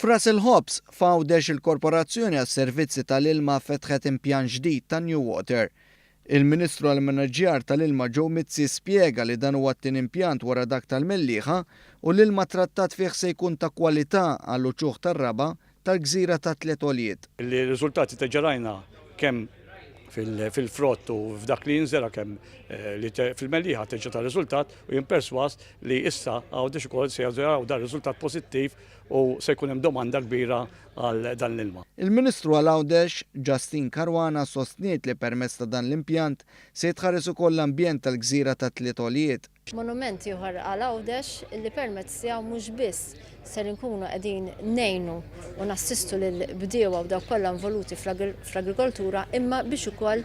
F'Ras il-Ħobs f'Għawdex il-Korporazzjoni għas-Servizzi tal-Ilma fetħet impjant ġdid ta' New Water. Il-Ministru għall-Manaġġjar tal-Ilma Joe Mizzi spjega li dan huwa t-tien impjant wara dak tal-Mellieħa u l-ilma trattat fih se jkun ta' kwalità għall-uċuħ tar-raba tal-Gżira ta' Tliet Għoljiet. Il-riżultati ġarajna kemm fil-frott u f'dak li jinżera kemm li fil-Mellieħa teġġa ta' riżultat u jien perswas li issa Għawdex ukoll se jaraw dan riżultat pożittiv u se jkun hemm domanda kbira għal dan l-ilma. Il-Ministru għal Għawdex, Justin Caruana, sostniet li permezz ta' dan l-impjant se jitħares ukoll l-ambjent tal-Gżira ta' Tliet Għoljiet. Monument ieħor għal Għawdex li permezz tiegħu mhux biss ser inkunu qegħdin ngħinu u nassistu lil bdiewa u dawk kollha involuti fl-agrikoltura imma biex ukoll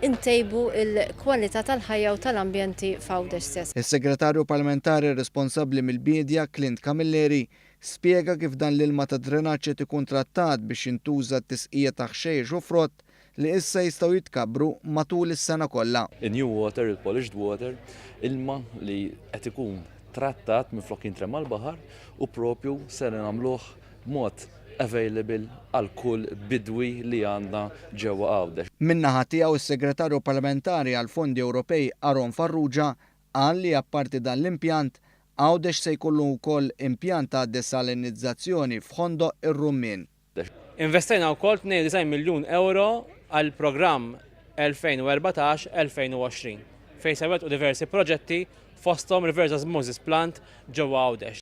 intejbu l-kwalità tal-ħajja u tal-ambjenti f'Għawdex stess. Is-Segretarju Parlamentari responsabbli mill-Bidja, Clint Camilleri, spjega kif dan l-ilma ta' drenaġġ qed ikun trattat biex jintuża t-tisqija ta' ħxejjex u frott li issa jistgħu jitkabbru matul is-sena kollha. Il-New Water, il-Polished Water, ilma li qed ikun trattat minflok jintrema l-baħar u propju ser nagħmluh b'mod available għal kull bidwi li għandna ġewwa Għawdex. Min-naħa tiegħu is-Segretarju Parlamentari għall Fondi Ewropej Aron Farrugia qal li apparti dan l-impjant Għawdex se jkollu wkoll impjant ta' desalinizzazzjoni f'Ħondo ir-Rummin. Investejna wkoll 92 miljun euro għal programm 2014-2020 fejn se wettqu diversi proġetti fosthom Reverse Osmosis Plant ġewwa Għawdex.